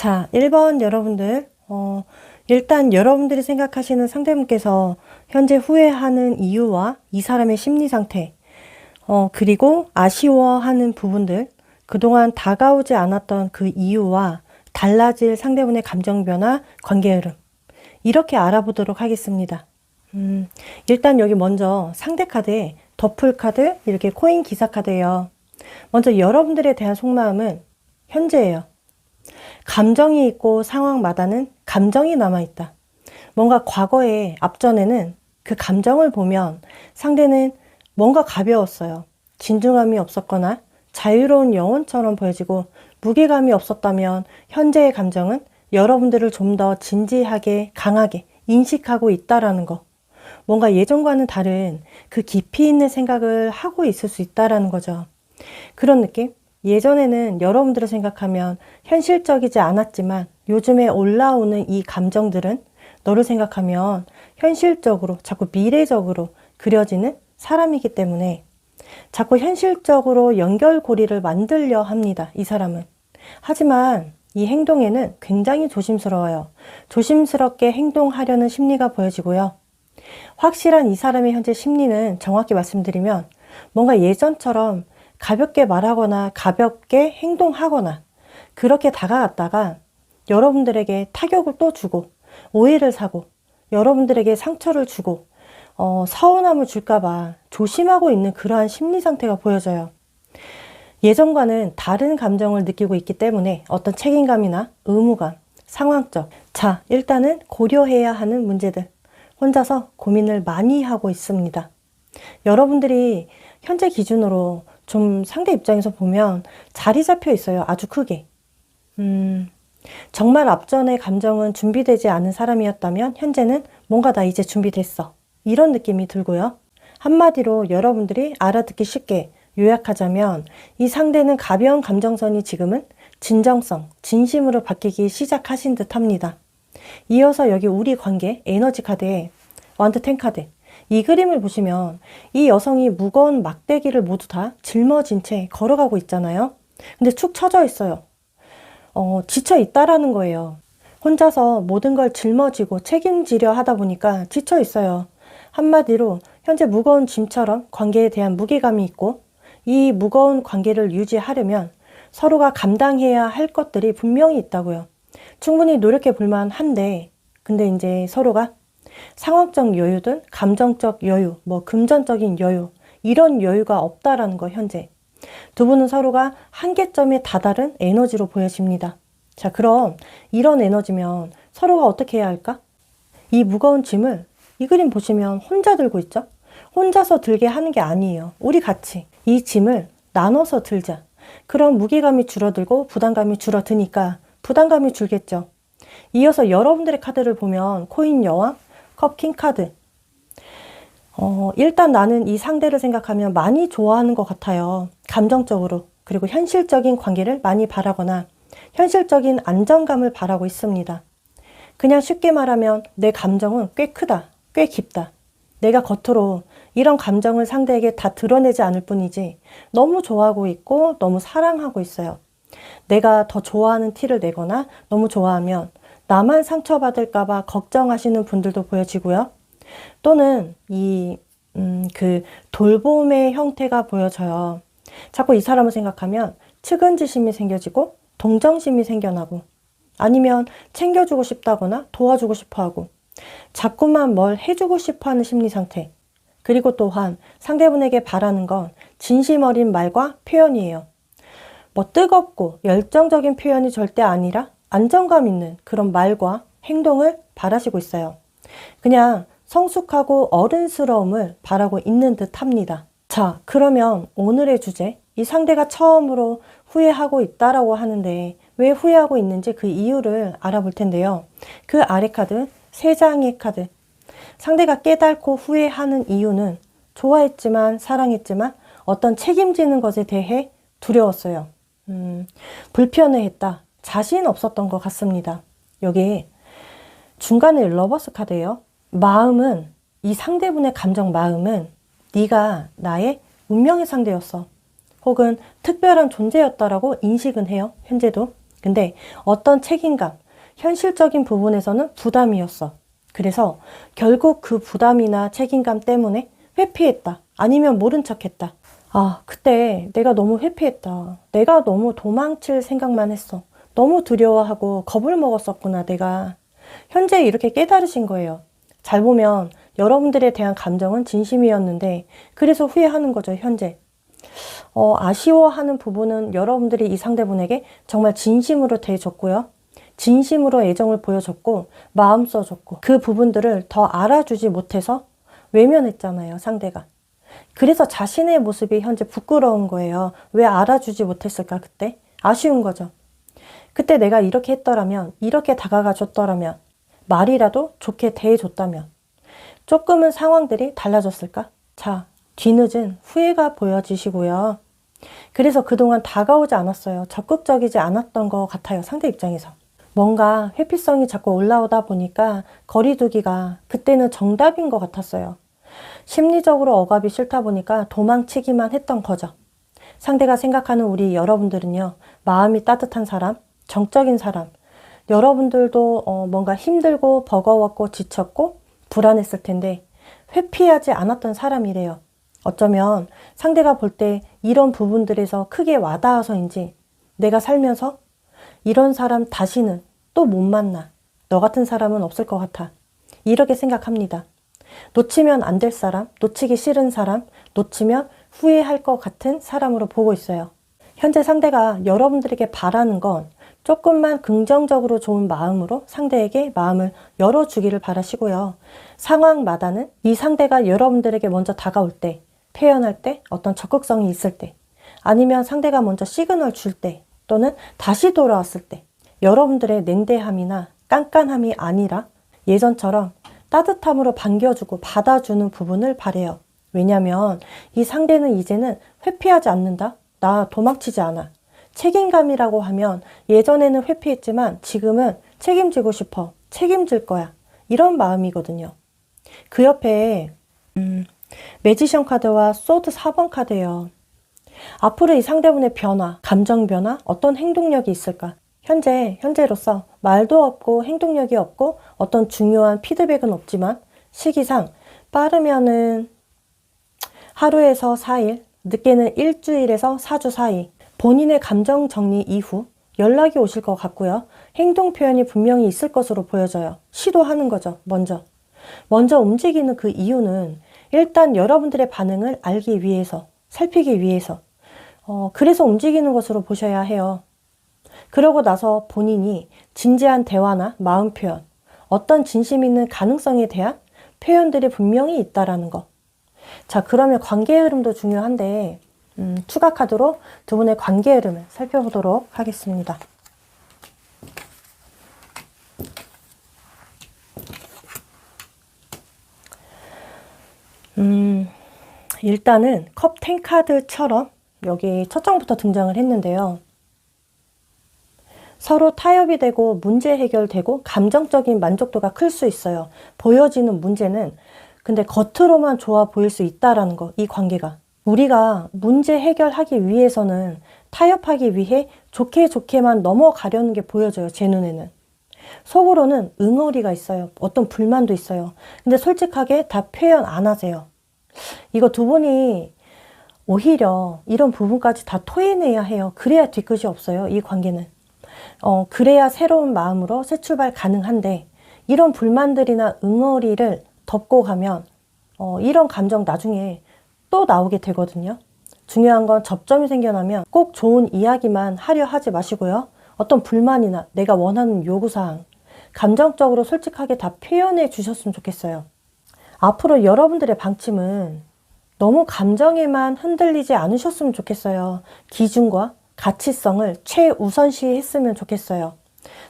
자, 1번 여러분들, 일단 여러분들이 생각하시는 상대분께서 현재 후회하는 이유와 이 사람의 심리 상태, 그리고 아쉬워하는 부분들, 그동안 다가오지 않았던 그 이유와 달라질 상대분의 감정 변화, 관계 흐름, 이렇게 알아보도록 하겠습니다. 일단 여기 먼저 상대 카드에 더풀 카드, 이렇게 코인 기사 카드예요. 먼저 여러분들에 대한 속마음은 현재예요. 감정이 있고 상황마다는 감정이 남아있다. 뭔가 과거에 앞전에는 그 감정을 보면 상대는 뭔가 가벼웠어요. 진중함이 없었거나 자유로운 영혼처럼 보여지고 무게감이 없었다면 현재의 감정은 여러분들을 좀 더 진지하게 강하게 인식하고 있다라는 거. 뭔가 예전과는 다른 그 깊이 있는 생각을 하고 있을 수 있다라는 거죠. 그런 느낌? 예전에는 여러분들을 생각하면 현실적이지 않았지만 요즘에 올라오는 이 감정들은 너를 생각하면 현실적으로 자꾸 미래적으로 그려지는 사람이기 때문에 자꾸 현실적으로 연결고리를 만들려 합니다. 이 사람은. 하지만 이 행동에는 굉장히 조심스러워요. 조심스럽게 행동하려는 심리가 보여지고요. 확실한 이 사람의 현재 심리는 정확히 말씀드리면 뭔가 예전처럼 가볍게 말하거나 가볍게 행동하거나 그렇게 다가갔다가 여러분들에게 타격을 또 주고 오해를 사고 여러분들에게 상처를 주고 서운함을 줄까봐 조심하고 있는 그러한 심리 상태가 보여져요. 예전과는 다른 감정을 느끼고 있기 때문에 어떤 책임감이나 의무감, 상황적. 자, 일단은 고려해야 하는 문제들. 혼자서 고민을 많이 하고 있습니다. 여러분들이 현재 기준으로 좀 상대 입장에서 보면 자리 잡혀 있어요. 아주 크게. 정말 앞전의 감정은 준비되지 않은 사람이었다면 현재는 뭔가 나 이제 준비됐어. 이런 느낌이 들고요. 한마디로 여러분들이 알아듣기 쉽게 요약하자면 이 상대는 가벼운 감정선이 지금은 진정성, 진심으로 바뀌기 시작하신 듯 합니다. 이어서 여기 우리 관계 에너지 카드에 완드 텐 카드 이 그림을 보시면 이 여성이 무거운 막대기를 모두 다 짊어진 채 걸어가고 있잖아요. 근데 축 처져 있어요. 지쳐 있다라는 거예요. 혼자서 모든 걸 짊어지고 책임지려 하다 보니까 지쳐 있어요. 한마디로 현재 무거운 짐처럼 관계에 대한 무게감이 있고 이 무거운 관계를 유지하려면 서로가 감당해야 할 것들이 분명히 있다고요. 충분히 노력해 볼 만한데 근데 이제 서로가 상황적 여유든 감정적 여유, 금전적인 여유 이런 여유가 없다라는 거 현재. 두 분은 서로가 한계점에 다다른 에너지로 보여집니다. 자, 그럼 이런 에너지면 서로가 어떻게 해야 할까? 이 무거운 짐을 이 그림 보시면 혼자 들고 있죠? 혼자서 들게 하는 게 아니에요. 우리 같이 이 짐을 나눠서 들자. 그럼 무게감이 줄어들고 부담감이 줄어드니까 부담감이 줄겠죠. 이어서 여러분들의 카드를 보면 코인 여왕, 컵킹 카드. 일단 나는 이 상대를 생각하면 많이 좋아하는 것 같아요. 감정적으로. 그리고 현실적인 관계를 많이 바라거나 현실적인 안정감을 바라고 있습니다. 그냥 쉽게 말하면 내 감정은 꽤 크다. 꽤 깊다. 내가 겉으로 이런 감정을 상대에게 다 드러내지 않을 뿐이지 너무 좋아하고 있고 너무 사랑하고 있어요. 내가 더 좋아하는 티를 내거나 너무 좋아하면 나만 상처받을까봐 걱정하시는 분들도 보여지고요. 또는 그 돌봄의 형태가 보여져요. 자꾸 이 사람을 생각하면 측은지심이 생겨지고 동정심이 생겨나고 아니면 챙겨주고 싶다거나 도와주고 싶어하고 자꾸만 뭘 해주고 싶어하는 심리 상태. 그리고 또한 상대분에게 바라는 건 진심 어린 말과 표현이에요. 뜨겁고 열정적인 표현이 절대 아니라 안정감 있는 그런 말과 행동을 바라시고 있어요. 그냥 성숙하고 어른스러움을 바라고 있는 듯 합니다. 자, 그러면 오늘의 주제, 이 상대가 처음으로 후회하고 있다라고 하는데 왜 후회하고 있는지 그 이유를 알아볼 텐데요. 그 아래 카드, 세 장의 카드. 상대가 깨닫고 후회하는 이유는 좋아했지만 사랑했지만 어떤 책임지는 것에 대해 두려웠어요. 불편해했다. 자신 없었던 것 같습니다. 여기 중간에 러버스 카드예요. 마음은 이 상대분의 감정 마음은 네가 나의 운명의 상대였어. 혹은 특별한 존재였다라고 인식은 해요. 현재도. 근데 어떤 책임감, 현실적인 부분에서는 부담이었어. 그래서 결국 그 부담이나 책임감 때문에 회피했다. 아니면 모른 척했다. 아, 그때 내가 너무 회피했다. 내가 너무 도망칠 생각만 했어. 너무 두려워하고 겁을 먹었었구나, 내가. 현재 이렇게 깨달으신 거예요. 잘 보면 여러분들에 대한 감정은 진심이었는데 그래서 후회하는 거죠, 현재. 아쉬워하는 부분은 여러분들이 이 상대분에게 정말 진심으로 대해줬고요. 진심으로 애정을 보여줬고 마음 써줬고 그 부분들을 더 알아주지 못해서 외면했잖아요, 상대가. 그래서 자신의 모습이 현재 부끄러운 거예요. 왜 알아주지 못했을까, 그때? 아쉬운 거죠. 그때 내가 이렇게 했더라면, 이렇게 다가가 줬더라면, 말이라도 좋게 대해줬다면 조금은 상황들이 달라졌을까? 자, 뒤늦은 후회가 보여지시고요. 그래서 그동안 다가오지 않았어요. 적극적이지 않았던 것 같아요, 상대 입장에서. 뭔가 회피성이 자꾸 올라오다 보니까 거리두기가 그때는 정답인 것 같았어요. 심리적으로 억압이 싫다 보니까 도망치기만 했던 거죠. 상대가 생각하는 우리 여러분들은요, 마음이 따뜻한 사람, 정적인 사람, 여러분들도 뭔가 힘들고 버거웠고 지쳤고 불안했을 텐데 회피하지 않았던 사람이래요. 어쩌면 상대가 볼 때 이런 부분들에서 크게 와닿아서인지 내가 살면서 이런 사람 다시는 또 못 만나. 너 같은 사람은 없을 것 같아. 이렇게 생각합니다. 놓치면 안 될 사람, 놓치기 싫은 사람, 놓치면 후회할 것 같은 사람으로 보고 있어요. 현재 상대가 여러분들에게 바라는 건 조금만 긍정적으로 좋은 마음으로 상대에게 마음을 열어주기를 바라시고요. 상황마다는 이 상대가 여러분들에게 먼저 다가올 때, 표현할 때, 어떤 적극성이 있을 때, 아니면 상대가 먼저 시그널 줄 때, 또는 다시 돌아왔을 때, 여러분들의 냉대함이나 깐깐함이 아니라 예전처럼 따뜻함으로 반겨주고 받아주는 부분을 바래요. 왜냐하면 이 상대는 이제는 회피하지 않는다. 나 도망치지 않아. 책임감이라고 하면 예전에는 회피했지만 지금은 책임지고 싶어. 책임질 거야. 이런 마음이거든요. 그 옆에 매지션 카드와 소드 4번 카드예요. 앞으로 이 상대분의 변화, 감정 변화, 어떤 행동력이 있을까? 현재로서 말도 없고 행동력이 없고 어떤 중요한 피드백은 없지만 시기상 빠르면은 하루에서 4일, 늦게는 일주일에서 4주 사이 본인의 감정 정리 이후 연락이 오실 것 같고요. 행동 표현이 분명히 있을 것으로 보여져요. 시도하는 거죠, 먼저. 먼저 움직이는 그 이유는 일단 여러분들의 반응을 알기 위해서, 살피기 위해서. 그래서 움직이는 것으로 보셔야 해요. 그러고 나서 본인이 진지한 대화나 마음 표현, 어떤 진심 있는 가능성에 대한 표현들이 분명히 있다라는 거. 자, 그러면 관계 흐름도 중요한데 추가 카드로 두 분의 관계 흐름을 살펴보도록 하겠습니다. 일단은 컵 10 카드처럼 여기 첫 장부터 등장을 했는데요. 서로 타협이 되고 문제 해결되고 감정적인 만족도가 클 수 있어요. 보여지는 문제는 근데 겉으로만 좋아 보일 수 있다라는 거, 이 관계가. 우리가 문제 해결하기 위해서는 타협하기 위해 좋게만 넘어가려는 게 보여져요, 제 눈에는. 속으로는 응어리가 있어요. 어떤 불만도 있어요. 근데 솔직하게 다 표현 안 하세요. 이거 두 분이 오히려 이런 부분까지 다 토해내야 해요. 그래야 뒤끝이 없어요, 이 관계는. 그래야 새로운 마음으로 새 출발 가능한데 이런 불만들이나 응어리를 덮고 가면 이런 감정 나중에 또 나오게 되거든요. 중요한 건 접점이 생겨나면 꼭 좋은 이야기만 하려 하지 마시고요. 어떤 불만이나 내가 원하는 요구사항, 감정적으로 솔직하게 다 표현해 주셨으면 좋겠어요. 앞으로 여러분들의 방침은 너무 감정에만 흔들리지 않으셨으면 좋겠어요. 기준과 가치성을 최우선시 했으면 좋겠어요.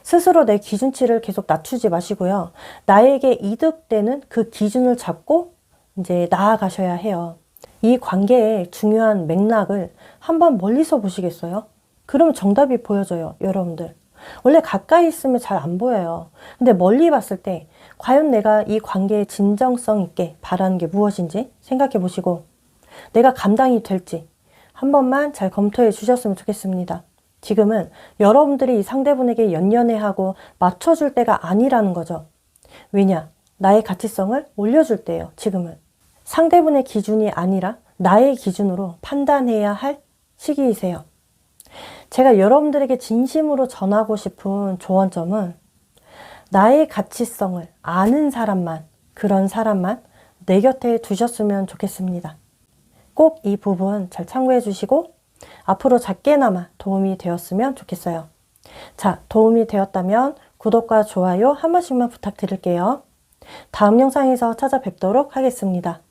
스스로 내 기준치를 계속 낮추지 마시고요. 나에게 이득되는 그 기준을 잡고 이제 나아가셔야 해요. 이 관계의 중요한 맥락을 한번 멀리서 보시겠어요? 그러면 정답이 보여져요, 여러분들. 원래 가까이 있으면 잘 안 보여요. 근데 멀리 봤을 때 과연 내가 이 관계에 진정성 있게 바라는 게 무엇인지 생각해 보시고 내가 감당이 될지 한 번만 잘 검토해 주셨으면 좋겠습니다. 지금은 여러분들이 이 상대분에게 연연해하고 맞춰줄 때가 아니라는 거죠. 왜냐? 나의 가치성을 올려줄 때예요. 지금은. 상대분의 기준이 아니라 나의 기준으로 판단해야 할 시기이세요. 제가 여러분들에게 진심으로 전하고 싶은 조언점은 나의 가치성을 아는 사람만, 그런 사람만 내 곁에 두셨으면 좋겠습니다. 꼭 이 부분 잘 참고해 주시고 앞으로 작게나마 도움이 되었으면 좋겠어요. 자, 도움이 되었다면 구독과 좋아요 한 번씩만 부탁드릴게요. 다음 영상에서 찾아뵙도록 하겠습니다.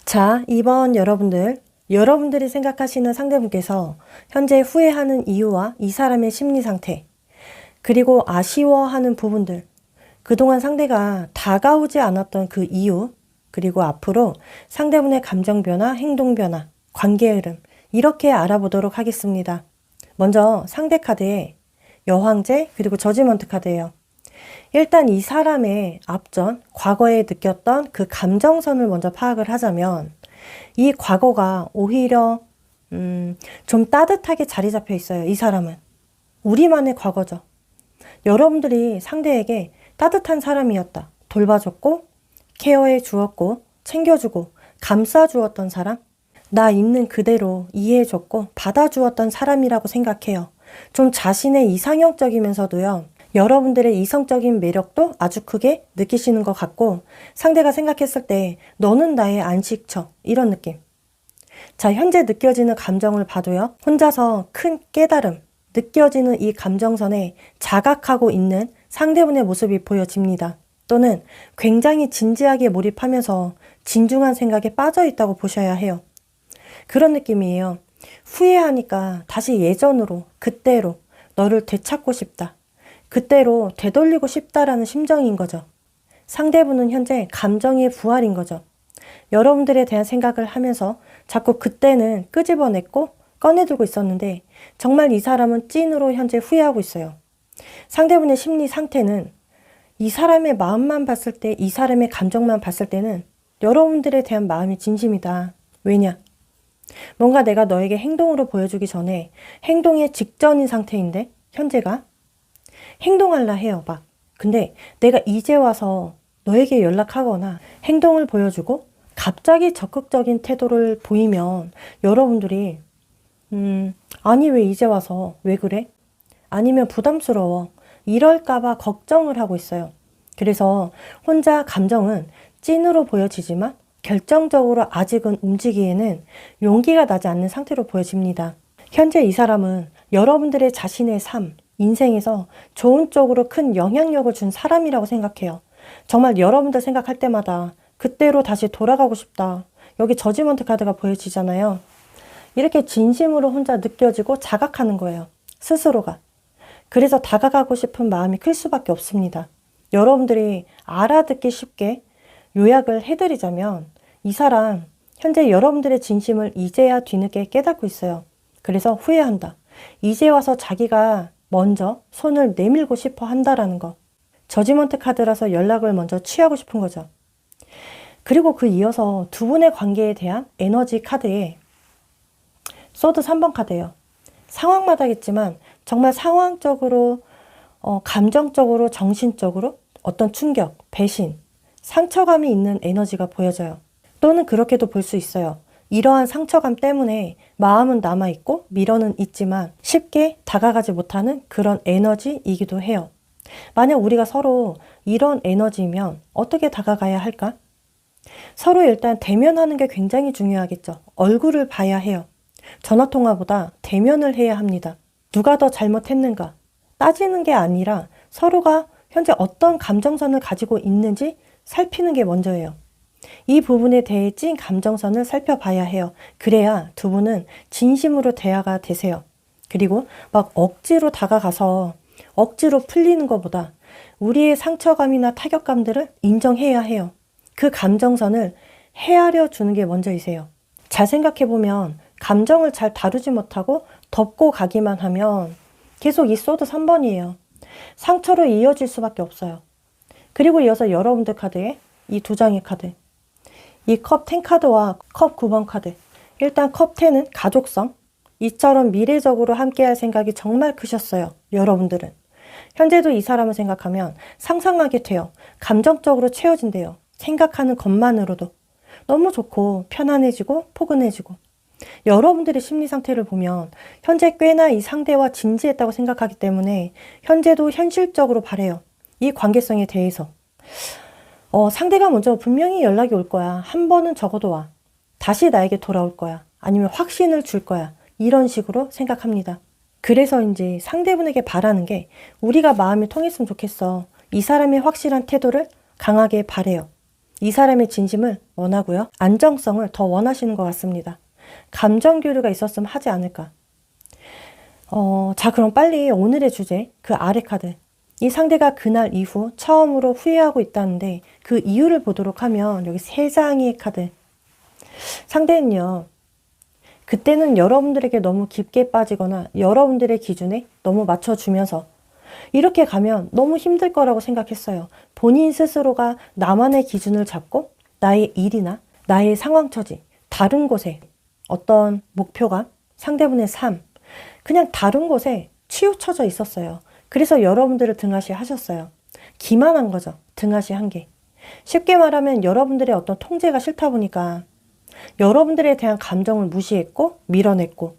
자, 이번 여러분들이 생각하시는 상대분께서 현재 후회하는 이유와 이 사람의 심리 상태, 그리고 아쉬워하는 부분들, 그동안 상대가 다가오지 않았던 그 이유, 그리고 앞으로 상대분의 감정 변화, 행동 변화, 관계 흐름, 이렇게 알아보도록 하겠습니다. 먼저 상대 카드에 여황제, 그리고 저지먼트 카드예요. 일단 이 사람의 앞전, 과거에 느꼈던 그 감정선을 먼저 파악을 하자면 이 과거가 오히려 좀 따뜻하게 자리 잡혀 있어요. 이 사람은. 우리만의 과거죠. 여러분들이 상대에게 따뜻한 사람이었다. 돌봐줬고, 케어해 주었고, 챙겨주고, 감싸주었던 사람, 나 있는 그대로 이해해줬고, 받아주었던 사람이라고 생각해요. 좀 자신의 이상형적이면서도요, 여러분들의 이성적인 매력도 아주 크게 느끼시는 것 같고, 상대가 생각했을 때 너는 나의 안식처, 이런 느낌. 자, 현재 느껴지는 감정을 봐도요, 혼자서 큰 깨달음, 느껴지는 이 감정선에 자각하고 있는 상대분의 모습이 보여집니다. 또는 굉장히 진지하게 몰입하면서 진중한 생각에 빠져 있다고 보셔야 해요. 그런 느낌이에요. 후회하니까 다시 예전으로, 그때로 너를 되찾고 싶다. 그때로 되돌리고 싶다라는 심정인 거죠. 상대분은 현재 감정의 부활인 거죠. 여러분들에 대한 생각을 하면서 자꾸 그때는 끄집어냈고 꺼내두고 있었는데 정말 이 사람은 찐으로 현재 후회하고 있어요. 상대분의 심리 상태는 이 사람의 마음만 봤을 때, 이 사람의 감정만 봤을 때는 여러분들에 대한 마음이 진심이다. 왜냐? 뭔가 내가 너에게 행동으로 보여주기 전에 행동의 직전인 상태인데 현재가 행동할라 해요. 막. 근데 내가 이제 와서 너에게 연락하거나 행동을 보여주고 갑자기 적극적인 태도를 보이면 여러분들이 아니 왜 이제 와서 왜 그래? 아니면 부담스러워. 이럴까봐 걱정을 하고 있어요. 그래서 혼자 감정은 찐으로 보여지지만 결정적으로 아직은 움직이기에는 용기가 나지 않는 상태로 보여집니다. 현재 이 사람은 여러분들의 자신의 삶, 인생에서 좋은 쪽으로 큰 영향력을 준 사람이라고 생각해요. 정말 여러분들 생각할 때마다 그때로 다시 돌아가고 싶다. 여기 저지먼트 카드가 보여지잖아요. 이렇게 진심으로 혼자 느껴지고 자각하는 거예요. 스스로가. 그래서 다가가고 싶은 마음이 클 수밖에 없습니다. 여러분들이 알아듣기 쉽게 요약을 해드리자면 이 사람 현재 여러분들의 진심을 이제야 뒤늦게 깨닫고 있어요. 그래서 후회한다. 이제 와서 자기가 먼저 손을 내밀고 싶어 한다라는 거. 저지먼트 카드라서 연락을 먼저 취하고 싶은 거죠. 그리고 그 이어서 두 분의 관계에 대한 에너지 카드에 소드 3번 카드예요. 상황마다겠지만 정말 상황적으로, 감정적으로, 정신적으로 어떤 충격, 배신, 상처감이 있는 에너지가 보여져요. 또는 그렇게도 볼 수 있어요. 이러한 상처감 때문에 마음은 남아있고 미련은 있지만 쉽게 다가가지 못하는 그런 에너지이기도 해요. 만약 우리가 서로 이런 에너지면 어떻게 다가가야 할까? 서로 일단 대면하는 게 굉장히 중요하겠죠. 얼굴을 봐야 해요. 전화통화보다 대면을 해야 합니다. 누가 더 잘못했는가 따지는 게 아니라 서로가 현재 어떤 감정선을 가지고 있는지 살피는 게 먼저예요. 이 부분에 대해 찐 감정선을 살펴봐야 해요. 그래야 두 분은 진심으로 대화가 되세요. 그리고 막 억지로 다가가서 억지로 풀리는 것보다 우리의 상처감이나 타격감들을 인정해야 해요. 그 감정선을 헤아려 주는 게 먼저이세요. 잘 생각해보면 감정을 잘 다루지 못하고 덮고 가기만 하면 계속 이 소드 3번이에요. 상처로 이어질 수밖에 없어요. 그리고 이어서 여러분들 카드에 이 두 장의 카드. 이 컵 10 카드와 컵 9번 카드. 일단 컵 10은 가족성, 이처럼 미래적으로 함께할 생각이 정말 크셨어요. 여러분들은. 현재도 이 사람을 생각하면 상상하게 돼요. 감정적으로 채워진대요. 생각하는 것만으로도. 너무 좋고 편안해지고 포근해지고. 여러분들의 심리 상태를 보면 현재 꽤나 이 상대와 진지했다고 생각하기 때문에 현재도 현실적으로 바래요. 이 관계성에 대해서. 상대가 먼저 분명히 연락이 올 거야. 한 번은 적어도 와. 다시 나에게 돌아올 거야. 아니면 확신을 줄 거야. 이런 식으로 생각합니다. 그래서 이제 상대분에게 바라는 게 우리가 마음이 통했으면 좋겠어. 이 사람의 확실한 태도를 강하게 바래요. 이 사람의 진심을 원하고요. 안정성을 더 원하시는 것 같습니다. 감정 교류가 있었으면 하지 않을까. 자, 그럼 빨리 오늘의 주제, 그 아래 카드. 이 상대가 그날 이후 처음으로 후회하고 있다는데 그 이유를 보도록 하면 여기 3장의 카드. 상대는요. 그때는 여러분들에게 너무 깊게 빠지거나 여러분들의 기준에 너무 맞춰주면서 이렇게 가면 너무 힘들 거라고 생각했어요. 본인 스스로가 나만의 기준을 잡고 나의 일이나 나의 상황 처지, 다른 곳에 어떤 목표가 상대분의 삶, 그냥 다른 곳에 치우쳐져 있었어요. 그래서 여러분들을 등하시 하셨어요. 기만한 거죠. 등하시 한 게. 쉽게 말하면 여러분들의 어떤 통제가 싫다 보니까 여러분들에 대한 감정을 무시했고 밀어냈고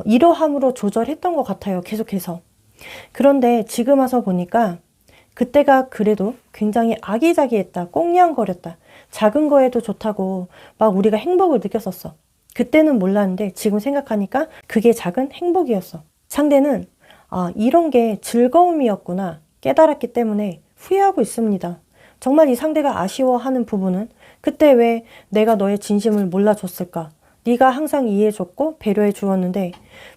이러함으로 조절했던 것 같아요. 계속해서. 그런데 지금 와서 보니까 그때가 그래도 굉장히 아기자기했다. 꽁냥거렸다. 작은 거에도 좋다고 막 우리가 행복을 느꼈었어. 그때는 몰랐는데 지금 생각하니까 그게 작은 행복이었어. 상대는 이런 게 즐거움이었구나 깨달았기 때문에 후회하고 있습니다. 정말 이 상대가 아쉬워하는 부분은 그때 왜 내가 너의 진심을 몰라줬을까? 네가 항상 이해해줬고 배려해 주었는데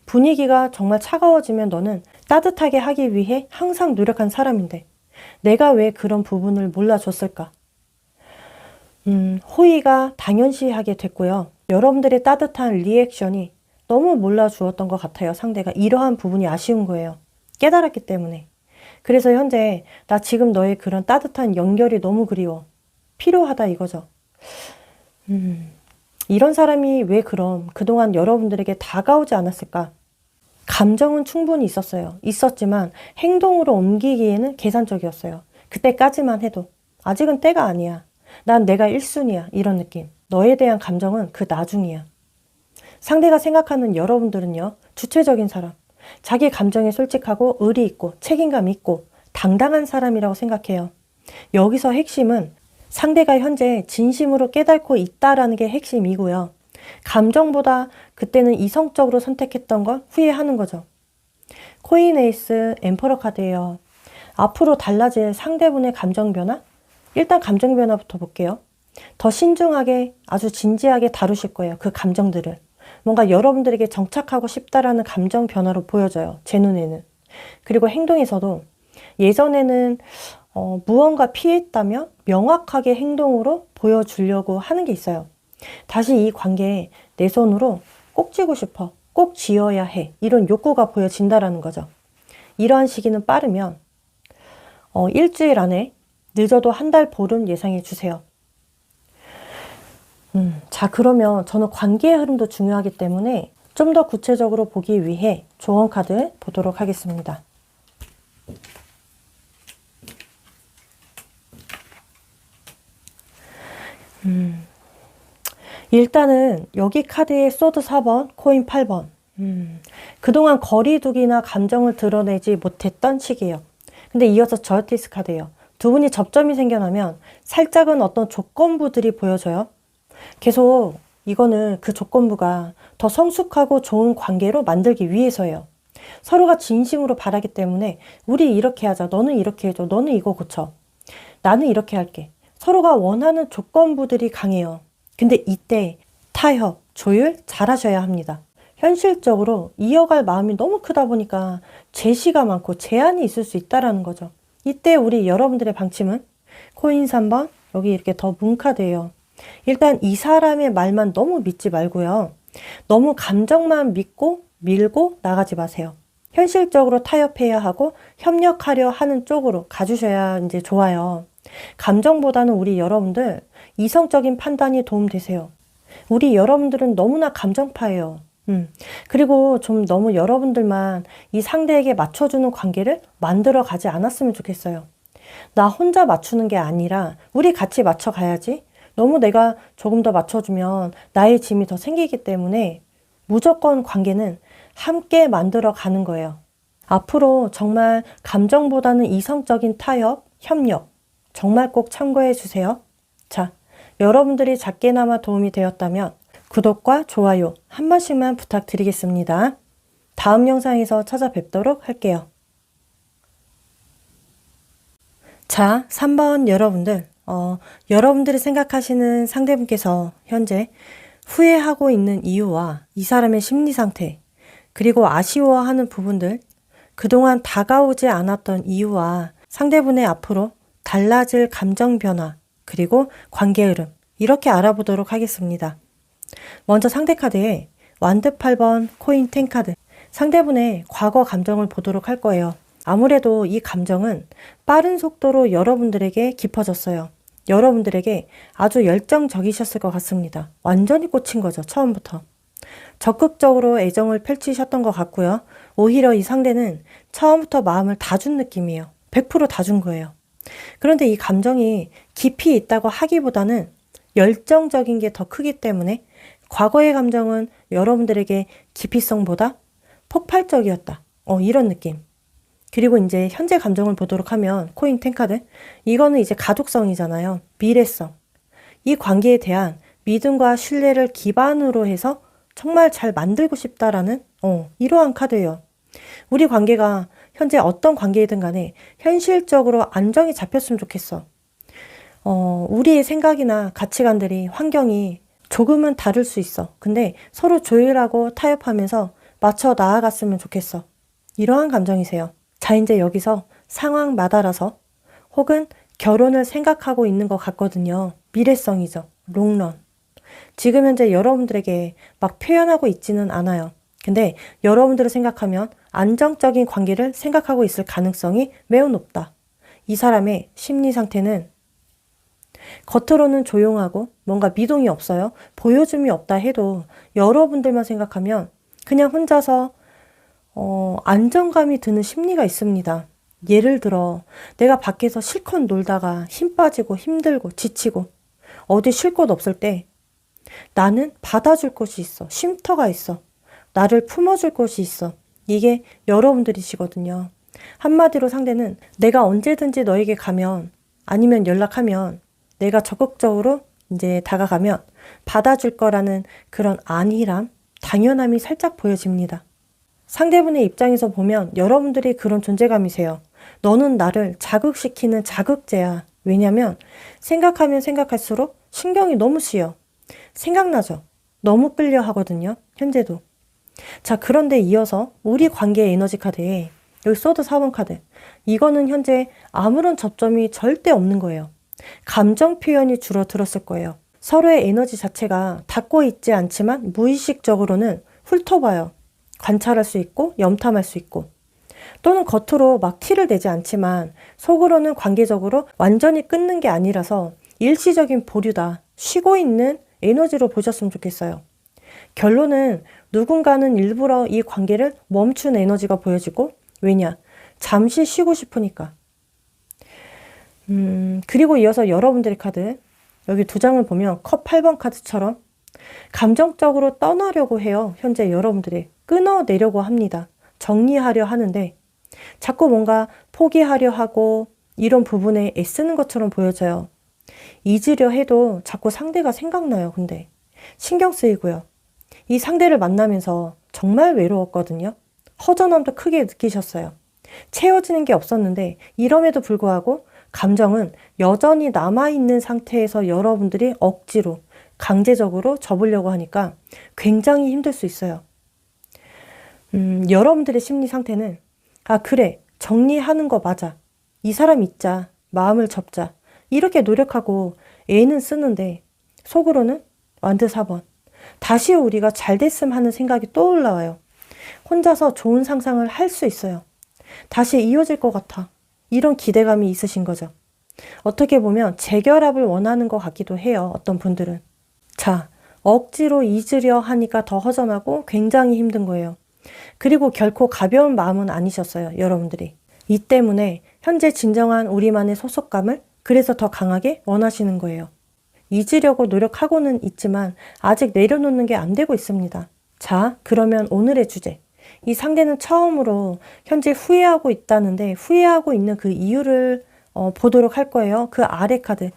분위기가 정말 차가워지면 너는 따뜻하게 하기 위해 항상 노력한 사람인데 내가 왜 그런 부분을 몰라줬을까? 호의가 당연시하게 됐고요. 여러분들의 따뜻한 리액션이 너무 몰라주었던 것 같아요. 상대가 이러한 부분이 아쉬운 거예요. 깨달았기 때문에. 그래서 현재 나 지금 너의 그런 따뜻한 연결이 너무 그리워. 필요하다 이거죠. 이런 사람이 왜 그럼 그동안 여러분들에게 다가오지 않았을까? 감정은 충분히 있었어요. 있었지만 행동으로 옮기기에는 계산적이었어요. 그때까지만 해도 아직은 때가 아니야. 난 내가 1순위야. 이런 느낌. 너에 대한 감정은 그 나중이야. 상대가 생각하는 여러분들은요. 주체적인 사람. 자기 감정에 솔직하고 의리 있고 책임감 있고 당당한 사람이라고 생각해요. 여기서 핵심은 상대가 현재 진심으로 깨닫고 있다라는 게 핵심이고요. 감정보다 그때는 이성적으로 선택했던 걸 후회하는 거죠. 코인 에이스 엠퍼러 카드예요. 앞으로 달라질 상대분의 감정 변화? 일단 감정 변화부터 볼게요. 더 신중하게 아주 진지하게 다루실 거예요. 그 감정들을. 뭔가 여러분들에게 정착하고 싶다라는 감정 변화로 보여져요. 제 눈에는. 그리고 행동에서도 예전에는 무언가 피했다면 명확하게 행동으로 보여주려고 하는 게 있어요. 다시 이 관계에 내 손으로 꼭 쥐고 싶어. 꼭 쥐어야 해. 이런 욕구가 보여진다라는 거죠. 이러한 시기는 빠르면 일주일 안에 늦어도 한 달 보름 예상해 주세요. 자, 그러면 저는 관계의 흐름도 중요하기 때문에 좀 더 구체적으로 보기 위해 조언 카드 보도록 하겠습니다. 일단은 여기 카드에 소드 4번, 코인 8번. 그동안 거리두기나 감정을 드러내지 못했던 시기예요. 근데 이어서 저스티스 카드예요. 두 분이 접점이 생겨나면 살짝은 어떤 조건부들이 보여져요. 계속 이거는 그 조건부가 더 성숙하고 좋은 관계로 만들기 위해서예요. 서로가 진심으로 바라기 때문에 우리 이렇게 하자. 너는 이렇게 해줘. 너는 이거 고쳐. 나는 이렇게 할게. 서로가 원하는 조건부들이 강해요. 근데 이때 타협, 조율 잘하셔야 합니다. 현실적으로 이어갈 마음이 너무 크다 보니까 제시가 많고 제한이 있을 수 있다는 거죠. 이때 우리 여러분들의 방침은 코인 3번, 여기 이렇게 더 문카드예요. 일단 이 사람의 말만 너무 믿지 말고요. 너무 감정만 믿고 밀고 나가지 마세요. 현실적으로 타협해야 하고 협력하려 하는 쪽으로 가주셔야 이제 좋아요. 감정보다는 우리 여러분들 이성적인 판단이 도움되세요. 우리 여러분들은 너무나 감정파예요. 그리고 좀 너무 여러분들만 이 상대에게 맞춰주는 관계를 만들어 가지 않았으면 좋겠어요. 나 혼자 맞추는 게 아니라 우리 같이 맞춰가야지. 너무 내가 조금 더 맞춰주면 나의 짐이 더 생기기 때문에 무조건 관계는 함께 만들어 가는 거예요. 앞으로 정말 감정보다는 이성적인 타협, 협력 정말 꼭 참고해 주세요. 자, 여러분들이 작게나마 도움이 되었다면 구독과 좋아요 한 번씩만 부탁드리겠습니다. 다음 영상에서 찾아뵙도록 할게요. 자, 3번 여러분들. 여러분들이 생각하시는 상대분께서 현재 후회하고 있는 이유와 이 사람의 심리 상태, 그리고 아쉬워하는 부분들, 그동안 다가오지 않았던 이유와 상대분의 앞으로 달라질 감정 변화, 그리고 관계 흐름, 이렇게 알아보도록 하겠습니다. 먼저 상대 카드에 완드 8번, 코인 10 카드, 상대분의 과거 감정을 보도록 할 거예요. 아무래도 이 감정은 빠른 속도로 여러분들에게 깊어졌어요. 여러분들에게 아주 열정적이셨을 것 같습니다. 완전히 꽂힌 거죠, 처음부터. 적극적으로 애정을 펼치셨던 것 같고요. 오히려 이 상대는 처음부터 마음을 다 준 느낌이에요. 100% 다 준 거예요. 그런데 이 감정이 깊이 있다고 하기보다는 열정적인 게 더 크기 때문에 과거의 감정은 여러분들에게 깊이성보다 폭발적이었다. 이런 느낌. 그리고 이제 현재 감정을 보도록 하면 코인 10 카드. 이거는 이제 가족성이잖아요. 미래성. 이 관계에 대한 믿음과 신뢰를 기반으로 해서 정말 잘 만들고 싶다라는 이러한 카드예요. 우리 관계가 현재 어떤 관계이든 간에 현실적으로 안정이 잡혔으면 좋겠어. 우리의 생각이나 가치관들이 환경이 조금은 다를 수 있어. 근데 서로 조율하고 타협하면서 맞춰 나아갔으면 좋겠어. 이러한 감정이세요. 자, 이제 여기서 상황마다라서 혹은 결혼을 생각하고 있는 것 같거든요. 미래성이죠. 롱런. 지금 현재 여러분들에게 막 표현하고 있지는 않아요. 근데 여러분들을 생각하면 안정적인 관계를 생각하고 있을 가능성이 매우 높다. 이 사람의 심리 상태는 겉으로는 조용하고 뭔가 미동이 없어요. 보여줌이 없다 해도 여러분들만 생각하면 그냥 혼자서 안정감이 드는 심리가 있습니다. 예를 들어 내가 밖에서 실컷 놀다가 힘 빠지고 힘들고 지치고 어디 쉴 곳 없을 때 나는 받아줄 곳이 있어. 쉼터가 있어. 나를 품어줄 곳이 있어. 이게 여러분들이시거든요. 한마디로 상대는 내가 언제든지 너에게 가면 아니면 연락하면 내가 적극적으로 이제 다가가면 받아줄 거라는 그런 안일함, 당연함이 살짝 보여집니다. 상대분의 입장에서 보면 여러분들이 그런 존재감이세요. 너는 나를 자극시키는 자극제야. 왜냐면 생각하면 생각할수록 신경이 너무 쓰여. 생각나죠? 너무 끌려 하거든요. 현재도. 자, 그런데 이어서 우리 관계의 에너지 카드에 여기 소드 4번 카드. 이거는 현재 아무런 접점이 절대 없는 거예요. 감정 표현이 줄어들었을 거예요. 서로의 에너지 자체가 닿고 있지 않지만 무의식적으로는 훑어봐요. 관찰할 수 있고 염탐할 수 있고 또는 겉으로 막 티를 내지 않지만 속으로는 관계적으로 완전히 끊는 게 아니라서 일시적인 보류다. 쉬고 있는 에너지로 보셨으면 좋겠어요. 결론은 누군가는 일부러 이 관계를 멈춘 에너지가 보여지고 왜냐? 잠시 쉬고 싶으니까. 그리고 이어서 여러분들의 카드 여기 두 장을 보면 컵 8번 카드처럼 감정적으로 떠나려고 해요. 현재 여러분들이 끊어내려고 합니다. 정리하려 하는데 자꾸 뭔가 포기하려 하고 이런 부분에 애쓰는 것처럼 보여져요. 잊으려 해도 자꾸 상대가 생각나요. 근데 신경 쓰이고요. 이 상대를 만나면서 정말 외로웠거든요. 허전함도 크게 느끼셨어요. 채워지는 게 없었는데 이럼에도 불구하고 감정은 여전히 남아있는 상태에서 여러분들이 억지로 강제적으로 접으려고 하니까 굉장히 힘들 수 있어요. 여러분들의 심리 상태는 그래 정리하는 거 맞아. 이 사람 있자. 마음을 접자. 이렇게 노력하고 애는 쓰는데 속으로는 완드 4번. 다시 우리가 잘 됐음 하는 생각이 떠올라와요. 혼자서 좋은 상상을 할 수 있어요. 다시 이어질 것 같아. 이런 기대감이 있으신 거죠. 어떻게 보면 재결합을 원하는 것 같기도 해요. 어떤 분들은. 자, 억지로 잊으려 하니까 더 허전하고 굉장히 힘든 거예요. 그리고 결코 가벼운 마음은 아니셨어요, 여러분들이. 이 때문에 현재 진정한 우리만의 소속감을 그래서 더 강하게 원하시는 거예요. 잊으려고 노력하고는 있지만 아직 내려놓는 게 안 되고 있습니다. 자, 그러면 오늘의 주제. 이 상대는 처음으로 현재 후회하고 있다는데 후회하고 있는 그 이유를 보도록 할 거예요. 그 아래 카드.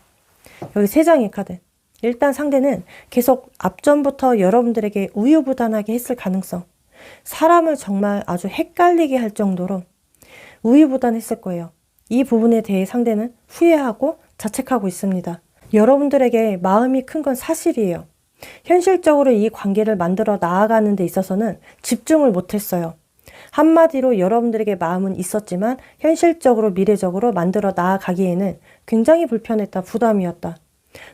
여기 3장의 카드. 일단 상대는 계속 앞전부터 여러분들에게 우유부단하게 했을 가능성. 사람을 정말 아주 헷갈리게 할 정도로 우유부단했을 거예요. 이 부분에 대해 상대는 후회하고 자책하고 있습니다. 여러분들에게 마음이 큰 건 사실이에요. 현실적으로 이 관계를 만들어 나아가는 데 있어서는 집중을 못했어요. 한마디로 여러분들에게 마음은 있었지만 현실적으로 미래적으로 만들어 나아가기에는 굉장히 불편했다, 부담이었다.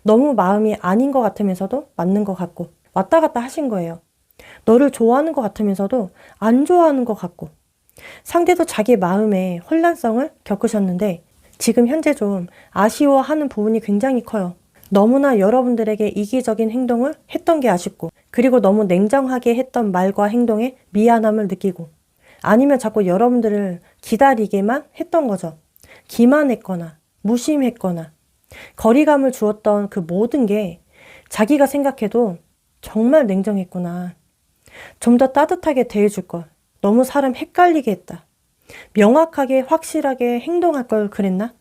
너무 마음이 아닌 것 같으면서도 맞는 것 같고 왔다 갔다 하신 거예요. 너를 좋아하는 것 같으면서도 안 좋아하는 것 같고 상대도 자기 마음에 혼란성을 겪으셨는데 지금 현재 좀 아쉬워하는 부분이 굉장히 커요. 너무나 여러분들에게 이기적인 행동을 했던 게 아쉽고 그리고 너무 냉정하게 했던 말과 행동에 미안함을 느끼고 아니면 자꾸 여러분들을 기다리게만 했던 거죠. 기만했거나 무심했거나 거리감을 주었던 그 모든 게 자기가 생각해도 정말 냉정했구나. 좀 더 따뜻하게 대해줄 걸. 너무 사람 헷갈리게 했다. 명확하게 확실하게 행동할 걸 그랬나?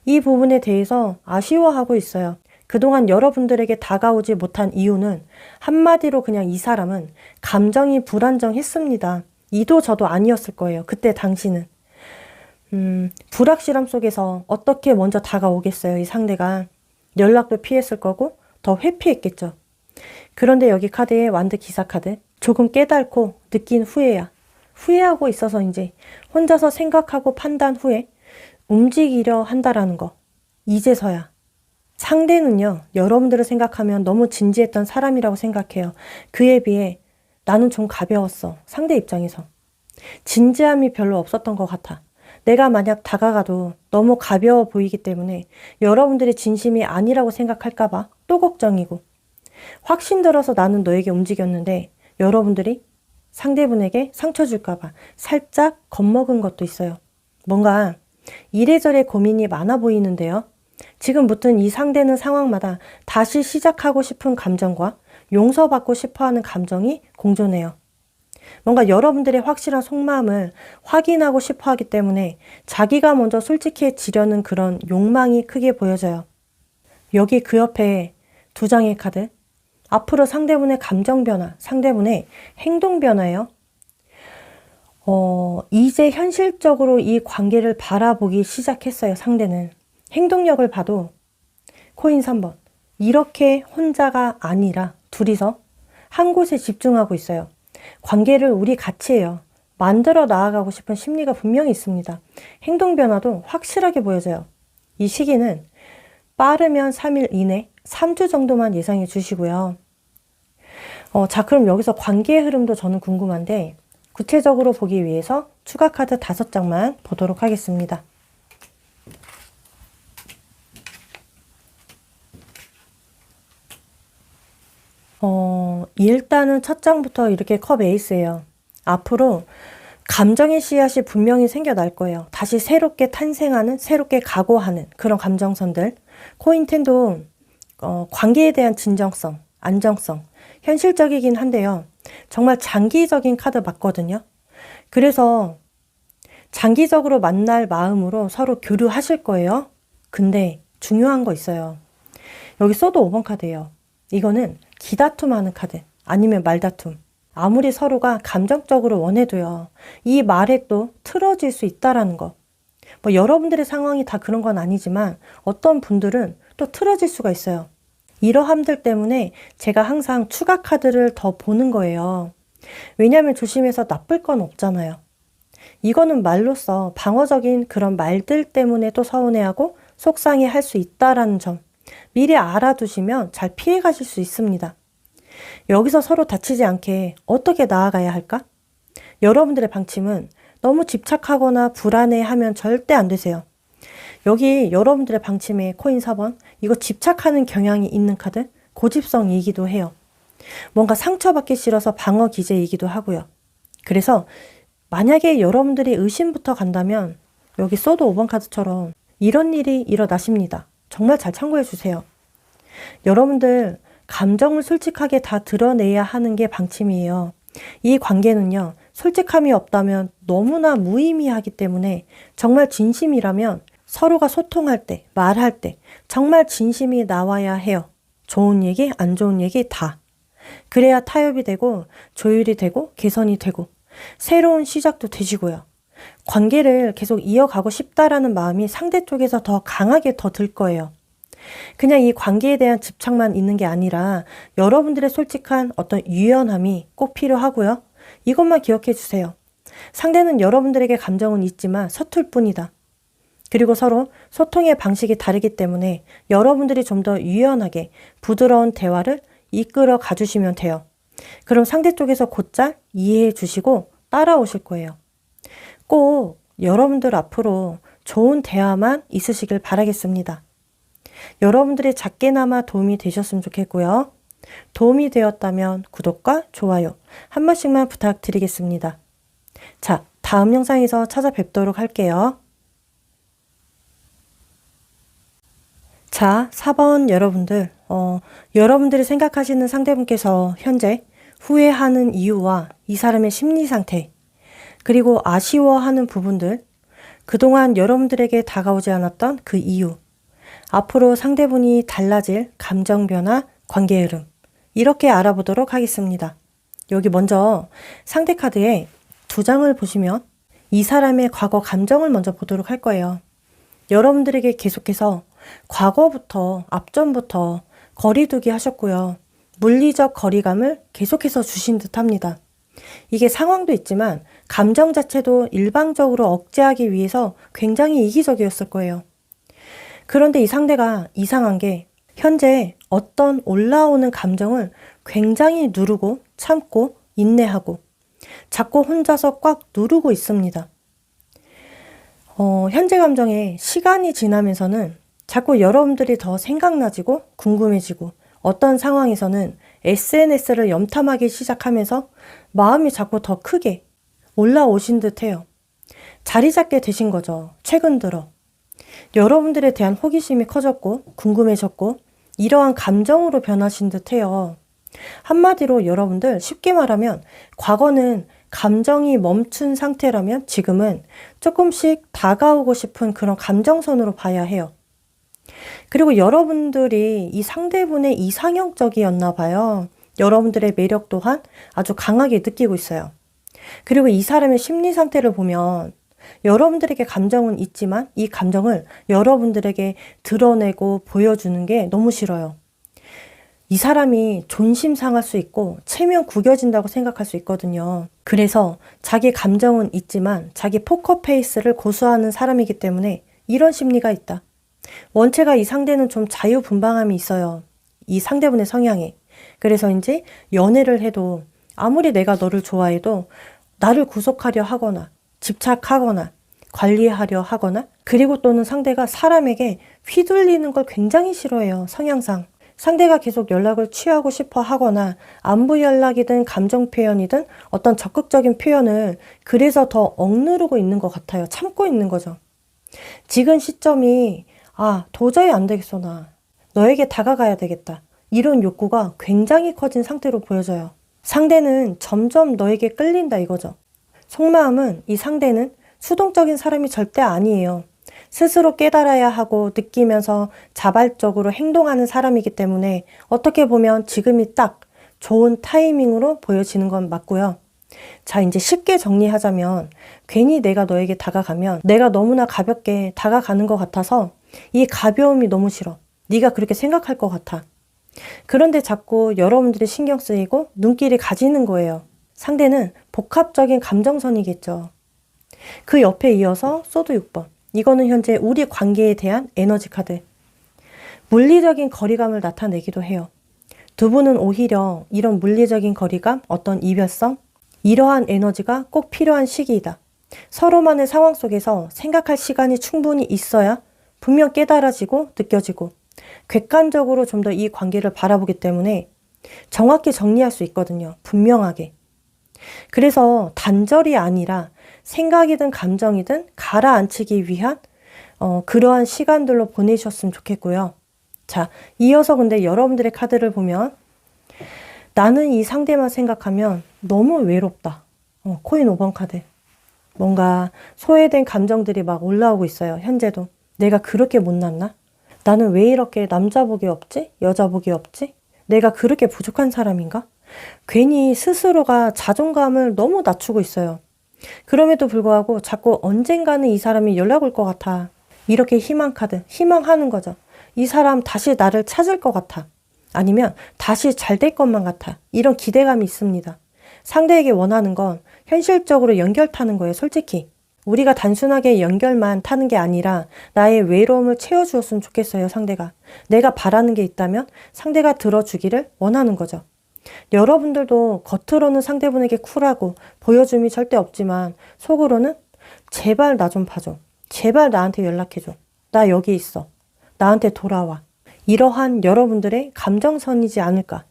이 부분에 대해서 아쉬워하고 있어요. 그동안 여러분들에게 다가오지 못한 이유는 한마디로 그냥 이 사람은 감정이 불안정했습니다. 이도 저도 아니었을 거예요. 그때 당시는. 불확실함 속에서 어떻게 먼저 다가오겠어요. 이 상대가. 연락도 피했을 거고 더 회피했겠죠. 그런데 여기 카드에 완드 기사 카드. 조금 깨닫고 느낀 후회야. 후회하고 있어서 이제 혼자서 생각하고 판단 후에 움직이려 한다라는 거. 이제서야. 상대는요, 여러분들을 생각하면 너무 진지했던 사람이라고 생각해요. 그에 비해 나는 좀 가벼웠어. 상대 입장에서. 진지함이 별로 없었던 것 같아. 내가 만약 다가가도 너무 가벼워 보이기 때문에 여러분들의 진심이 아니라고 생각할까봐 또 걱정이고 확신 들어서 나는 너에게 움직였는데 여러분들이 상대분에게 상처 줄까봐 살짝 겁먹은 것도 있어요. 뭔가 이래저래 고민이 많아 보이는데요. 지금 붙은 이 상대는 상황마다 다시 시작하고 싶은 감정과 용서받고 싶어하는 감정이 공존해요. 뭔가 여러분들의 확실한 속마음을 확인하고 싶어 하기 때문에 자기가 먼저 솔직해지려는 그런 욕망이 크게 보여져요. 여기 그 옆에 2장의 카드. 앞으로 상대분의 감정 변화, 상대분의 행동 변화예요. 이제 현실적으로 이 관계를 바라보기 시작했어요, 상대는. 행동력을 봐도 코인 3번. 이렇게 혼자가 아니라 둘이서 한 곳에 집중하고 있어요. 관계를 우리 같이 해요. 만들어 나아가고 싶은 심리가 분명히 있습니다. 행동 변화도 확실하게 보여져요. 이 시기는 빠르면 3일 이내, 3주 정도만 예상해 주시고요. 자, 그럼 여기서 관계의 흐름도 저는 궁금한데 구체적으로 보기 위해서 추가 카드 5장만 보도록 하겠습니다. 일단은 첫 장부터 이렇게 컵 에이스예요. 앞으로 감정의 씨앗이 분명히 생겨날 거예요. 다시 새롭게 탄생하는, 새롭게 각오하는 그런 감정선들. 코인 10도 관계에 대한 진정성, 안정성, 현실적이긴 한데요. 정말 장기적인 카드 맞거든요. 그래서 장기적으로 만날 마음으로 서로 교류하실 거예요. 근데 중요한 거 있어요. 여기 써도 5번 카드예요. 이거는 기다툼하는 카드 아니면 말다툼. 아무리 서로가 감정적으로 원해도요. 이 말에 또 틀어질 수 있다라는 거. 뭐 여러분들의 상황이 다 그런 건 아니지만 어떤 분들은 또 틀어질 수가 있어요. 이러함들 때문에 제가 항상 추가 카드를 더 보는 거예요. 왜냐하면 조심해서 나쁠 건 없잖아요. 이거는 말로써 방어적인 그런 말들 때문에 또 서운해하고 속상해 할 수 있다라는 점. 미리 알아두시면 잘 피해 가실 수 있습니다. 여기서 서로 다치지 않게 어떻게 나아가야 할까? 여러분들의 방침은 너무 집착하거나 불안해하면 절대 안 되세요. 여기 여러분들의 방침에 코인 4번 이거 집착하는 경향이 있는 카드 고집성이기도 해요. 뭔가 상처받기 싫어서 방어 기제이기도 하고요. 그래서 만약에 여러분들이 의심부터 간다면 여기 소드 5번 카드처럼 이런 일이 일어나십니다. 정말 잘 참고해 주세요. 여러분들 감정을 솔직하게 다 드러내야 하는 게 방침이에요. 이 관계는요, 솔직함이 없다면 너무나 무의미하기 때문에 정말 진심이라면 서로가 소통할 때, 말할 때 정말 진심이 나와야 해요. 좋은 얘기, 안 좋은 얘기 다. 그래야 타협이 되고 조율이 되고 개선이 되고 새로운 시작도 되시고요. 관계를 계속 이어가고 싶다라는 마음이 상대 쪽에서 더 강하게 더 들 거예요. 그냥 이 관계에 대한 집착만 있는 게 아니라 여러분들의 솔직한 어떤 유연함이 꼭 필요하고요. 이것만 기억해 주세요. 상대는 여러분들에게 감정은 있지만 서툴 뿐이다. 그리고 서로 소통의 방식이 다르기 때문에 여러분들이 좀 더 유연하게 부드러운 대화를 이끌어 가주시면 돼요. 그럼 상대 쪽에서 곧잘 이해해 주시고 따라오실 거예요. 꼭 여러분들 앞으로 좋은 대화만 있으시길 바라겠습니다. 여러분들이 작게나마 도움이 되셨으면 좋겠고요. 도움이 되었다면 구독과 좋아요 한 번씩만 부탁드리겠습니다. 자, 다음 영상에서 찾아뵙도록 할게요. 자, 4번 여러분들, 여러분들이 생각하시는 상대분께서 현재 후회하는 이유와 이 사람의 심리 상태, 그리고 아쉬워하는 부분들, 그동안 여러분들에게 다가오지 않았던 그 이유, 앞으로 상대분이 달라질 감정 변화, 관계 흐름, 이렇게 알아보도록 하겠습니다. 여기 먼저 상대 카드에 2장을 보시면 이 사람의 과거 감정을 먼저 보도록 할 거예요. 여러분들에게 계속해서 과거부터 앞전부터 거리두기 하셨고요. 물리적 거리감을 계속해서 주신 듯 합니다. 이게 상황도 있지만 감정 자체도 일방적으로 억제하기 위해서 굉장히 이기적이었을 거예요. 그런데 이 상대가 이상한 게 현재 어떤 올라오는 감정을 굉장히 누르고 참고 인내하고 자꾸 혼자서 꽉 누르고 있습니다. 현재 감정에 시간이 지나면서는 자꾸 여러분들이 더 생각나지고 궁금해지고 어떤 상황에서는 SNS를 염탐하기 시작하면서 마음이 자꾸 더 크게 올라오신 듯 해요. 자리 잡게 되신 거죠. 최근 들어. 여러분들에 대한 호기심이 커졌고 궁금해졌고 이러한 감정으로 변하신 듯 해요. 한마디로 여러분들 쉽게 말하면 과거는 감정이 멈춘 상태라면 지금은 조금씩 다가오고 싶은 그런 감정선으로 봐야 해요. 그리고 여러분들이 이 상대분의 이상형적이었나 봐요. 여러분들의 매력 또한 아주 강하게 느끼고 있어요. 그리고 이 사람의 심리 상태를 보면 여러분들에게 감정은 있지만 이 감정을 여러분들에게 드러내고 보여주는 게 너무 싫어요. 이 사람이 존심 상할 수 있고 체면 구겨진다고 생각할 수 있거든요. 그래서 자기 감정은 있지만 자기 포커페이스를 고수하는 사람이기 때문에 이런 심리가 있다. 원체가 이 상대는 좀 자유분방함이 있어요. 이 상대분의 성향에. 그래서 이제 연애를 해도 아무리 내가 너를 좋아해도 나를 구속하려 하거나 집착하거나 관리하려 하거나 그리고 또는 상대가 사람에게 휘둘리는 걸 굉장히 싫어해요. 성향상. 상대가 계속 연락을 취하고 싶어 하거나 안부 연락이든 감정 표현이든 어떤 적극적인 표현을 그래서 더 억누르고 있는 것 같아요. 참고 있는 거죠. 지금 시점이 도저히 안 되겠어 나. 너에게 다가가야 되겠다. 이런 욕구가 굉장히 커진 상태로 보여져요. 상대는 점점 너에게 끌린다 이거죠. 속마음은 이 상대는 수동적인 사람이 절대 아니에요. 스스로 깨달아야 하고 느끼면서 자발적으로 행동하는 사람이기 때문에 어떻게 보면 지금이 딱 좋은 타이밍으로 보여지는 건 맞고요. 자, 이제 쉽게 정리하자면 괜히 내가 너에게 다가가면 내가 너무나 가볍게 다가가는 것 같아서 이 가벼움이 너무 싫어. 네가 그렇게 생각할 것 같아. 그런데 자꾸 여러분들이 신경 쓰이고 눈길이 가지는 거예요. 상대는 복합적인 감정선이겠죠. 그 옆에 이어서 소드 6번. 이거는 현재 우리 관계에 대한 에너지 카드. 물리적인 거리감을 나타내기도 해요. 두 분은 오히려 이런 물리적인 거리감, 어떤 이별성, 이러한 에너지가 꼭 필요한 시기이다. 서로만의 상황 속에서 생각할 시간이 충분히 있어야 분명 깨달아지고 느껴지고 객관적으로 좀 더 이 관계를 바라보기 때문에 정확히 정리할 수 있거든요. 분명하게. 그래서 단절이 아니라 생각이든 감정이든 가라앉히기 위한 그러한 시간들로 보내셨으면 좋겠고요. 자, 이어서 근데 여러분들의 카드를 보면 나는 이 상대만 생각하면 너무 외롭다. 코인 5번 카드. 뭔가 소외된 감정들이 막 올라오고 있어요. 현재도. 내가 그렇게 못났나? 나는 왜 이렇게 남자 복이 없지? 여자 복이 없지? 내가 그렇게 부족한 사람인가? 괜히 스스로가 자존감을 너무 낮추고 있어요. 그럼에도 불구하고 자꾸 언젠가는 이 사람이 연락 올 것 같아. 이렇게 희망 카드, 희망하는 거죠. 이 사람 다시 나를 찾을 것 같아. 아니면 다시 잘 될 것만 같아. 이런 기대감이 있습니다. 상대에게 원하는 건 현실적으로 연결 타는 거예요, 솔직히. 우리가 단순하게 연결만 타는 게 아니라 나의 외로움을 채워주었으면 좋겠어요, 상대가. 내가 바라는 게 있다면 상대가 들어주기를 원하는 거죠. 여러분들도 겉으로는 상대분에게 쿨하고 보여줌이 절대 없지만 속으로는 제발 나 좀 봐줘. 제발 나한테 연락해줘. 나 여기 있어. 나한테 돌아와. 이러한 여러분들의 감정선이지 않을까.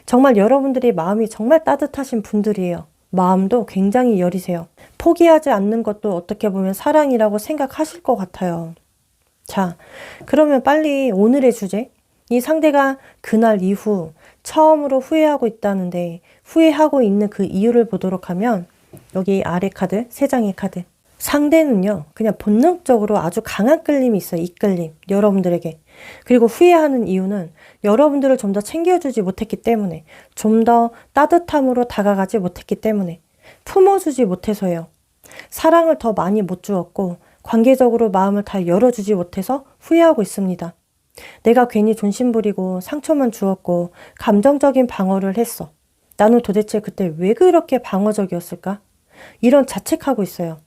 정말 여러분들이 마음이 정말 따뜻하신 분들이에요. 마음도 굉장히 여리세요. 포기하지 않는 것도 어떻게 보면 사랑이라고 생각하실 것 같아요. 자, 그러면 빨리 오늘의 주제, 이 상대가 그날 이후 처음으로 후회하고 있다는데 후회하고 있는 그 이유를 보도록 하면 여기 아래 카드, 세 장의 카드. 상대는요, 그냥 본능적으로 아주 강한 끌림이 있어요. 이끌림, 여러분들에게. 그리고 후회하는 이유는 여러분들을 좀 더 챙겨주지 못했기 때문에, 좀 더 따뜻함으로 다가가지 못했기 때문에, 품어주지 못해서요. 사랑을 더 많이 못 주었고, 관계적으로 마음을 다 열어주지 못해서 후회하고 있습니다. 내가 괜히 존심부리고 상처만 주었고 감정적인 방어를 했어. 나는 도대체 그때 왜 그렇게 방어적이었을까? 이런 자책하고 있어요.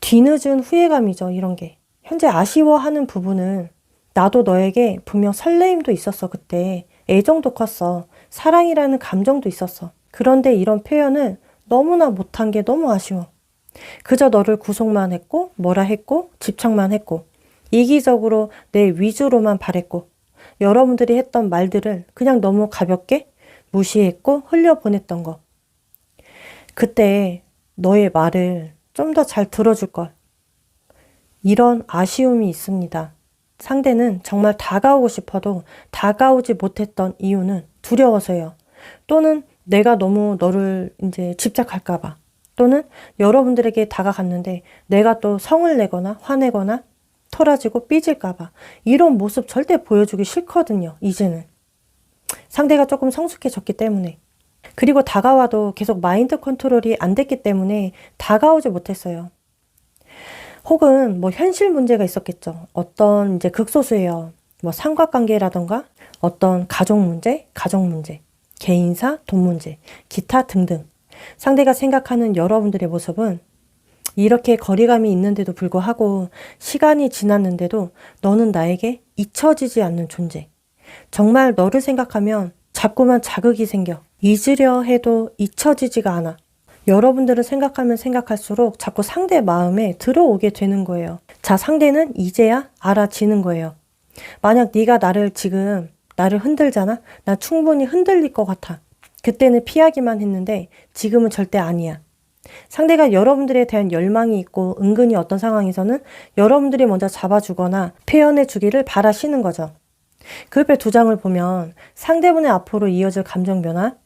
뒤늦은 후회감이죠, 이런 게. 현재 아쉬워하는 부분은 나도 너에게 분명 설레임도 있었어, 그때. 애정도 컸어. 사랑이라는 감정도 있었어. 그런데 이런 표현을 너무나 못한 게 너무 아쉬워. 그저 너를 구속만 했고, 뭐라 했고, 집착만 했고, 이기적으로 내 위주로만 바랬고, 여러분들이 했던 말들을 그냥 너무 가볍게 무시했고 흘려보냈던 거. 그때 너의 말을 좀 더 잘 들어줄 걸. 이런 아쉬움이 있습니다. 상대는 정말 다가오고 싶어도 다가오지 못했던 이유는 두려워서요. 또는 내가 너무 너를 이제 집착할까봐. 또는 여러분들에게 다가갔는데 내가 또 성을 내거나 화내거나 토라지고 삐질까봐. 이런 모습 절대 보여주기 싫거든요, 이제는. 상대가 조금 성숙해졌기 때문에. 그리고 다가와도 계속 마인드 컨트롤이 안 됐기 때문에 다가오지 못했어요. 혹은 뭐 현실 문제가 있었겠죠. 어떤 이제 극소수예요. 뭐 삼각관계라던가 어떤 가족 문제, 개인사, 돈 문제, 기타 등등. 상대가 생각하는 여러분들의 모습은 이렇게 거리감이 있는데도 불구하고 시간이 지났는데도 너는 나에게 잊혀지지 않는 존재. 정말 너를 생각하면 자꾸만 자극이 생겨. 잊으려 해도 잊혀지지가 않아. 여러분들을 생각하면 생각할수록 자꾸 상대 마음에 들어오게 되는 거예요. 자, 상대는 이제야 알아지는 거예요. 만약 네가 나를 흔들잖아? 나 충분히 흔들릴 것 같아. 그때는 피하기만 했는데 지금은 절대 아니야. 상대가 여러분들에 대한 열망이 있고 은근히 어떤 상황에서는 여러분들이 먼저 잡아주거나 표현해 주기를 바라시는 거죠. 그 옆에 두 장을 보면 상대분의 앞으로 이어질 감정 변화,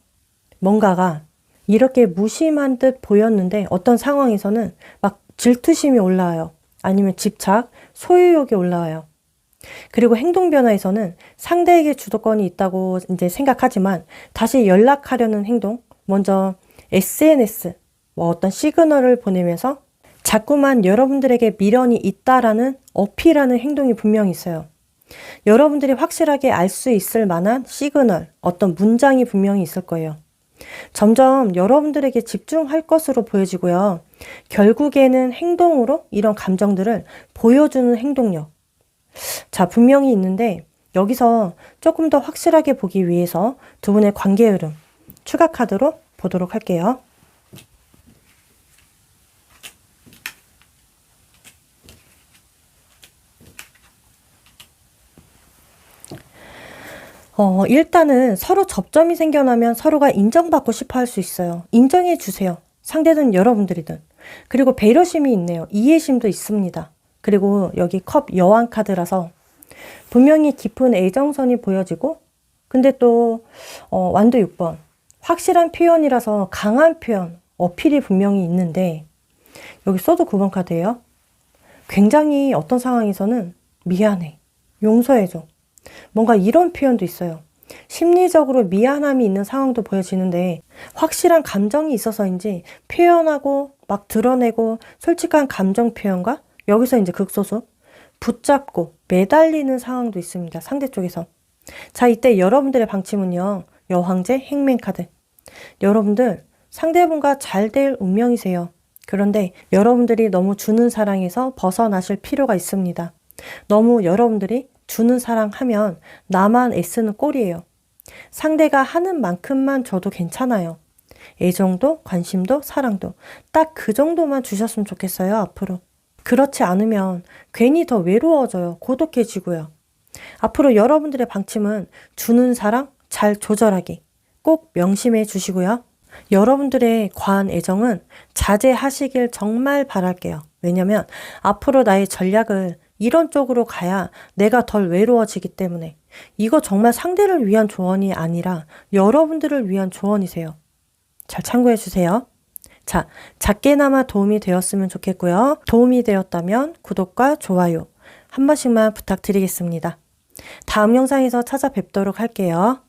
뭔가가 이렇게 무심한 듯 보였는데 어떤 상황에서는 막 질투심이 올라와요. 아니면 집착, 소유욕이 올라와요. 그리고 행동 변화에서는 상대에게 주도권이 있다고 이제 생각하지만 다시 연락하려는 행동, 먼저 SNS, 뭐 어떤 시그널을 보내면서 자꾸만 여러분들에게 미련이 있다라는 어필하는 행동이 분명히 있어요. 여러분들이 확실하게 알 수 있을 만한 시그널, 어떤 문장이 분명히 있을 거예요. 점점 여러분들에게 집중할 것으로 보여지고요. 결국에는 행동으로 이런 감정들을 보여주는 행동력. 자, 분명히 있는데 여기서 조금 더 확실하게 보기 위해서 두 분의 관계 흐름 추가 카드로 보도록 할게요. 일단은 서로 접점이 생겨나면 서로가 인정받고 싶어 할 수 있어요. 인정해 주세요. 상대든 여러분들이든. 그리고 배려심이 있네요. 이해심도 있습니다. 그리고 여기 컵 여왕 카드라서 분명히 깊은 애정선이 보여지고, 근데 또 완도 6번 확실한 표현이라서 강한 표현, 어필이 분명히 있는데, 여기 소드 9번 카드예요. 굉장히 어떤 상황에서는 미안해, 용서해줘, 뭔가 이런 표현도 있어요. 심리적으로 미안함이 있는 상황도 보여지는데, 확실한 감정이 있어서인지 표현하고 막 드러내고 솔직한 감정 표현과 여기서 이제 극소수 붙잡고 매달리는 상황도 있습니다. 상대 쪽에서. 자, 이때 여러분들의 방침은요. 여황제 행맨 카드. 여러분들 상대분과 잘 될 운명이세요. 그런데 여러분들이 너무 주는 사랑에서 벗어나실 필요가 있습니다. 너무 여러분들이 주는 사랑하면 나만 애쓰는 꼴이에요. 상대가 하는 만큼만 줘도 괜찮아요. 애정도, 관심도, 사랑도 딱 그 정도만 주셨으면 좋겠어요, 앞으로. 그렇지 않으면 괜히 더 외로워져요. 고독해지고요. 앞으로 여러분들의 방침은 주는 사랑 잘 조절하기 꼭 명심해 주시고요. 여러분들의 과한 애정은 자제하시길 정말 바랄게요. 왜냐면 앞으로 나의 전략을 이런 쪽으로 가야 내가 덜 외로워지기 때문에. 이거 정말 상대를 위한 조언이 아니라 여러분들을 위한 조언이세요. 잘 참고해 주세요. 자, 작게나마 도움이 되었으면 좋겠고요. 도움이 되었다면 구독과 좋아요 한 번씩만 부탁드리겠습니다. 다음 영상에서 찾아뵙도록 할게요.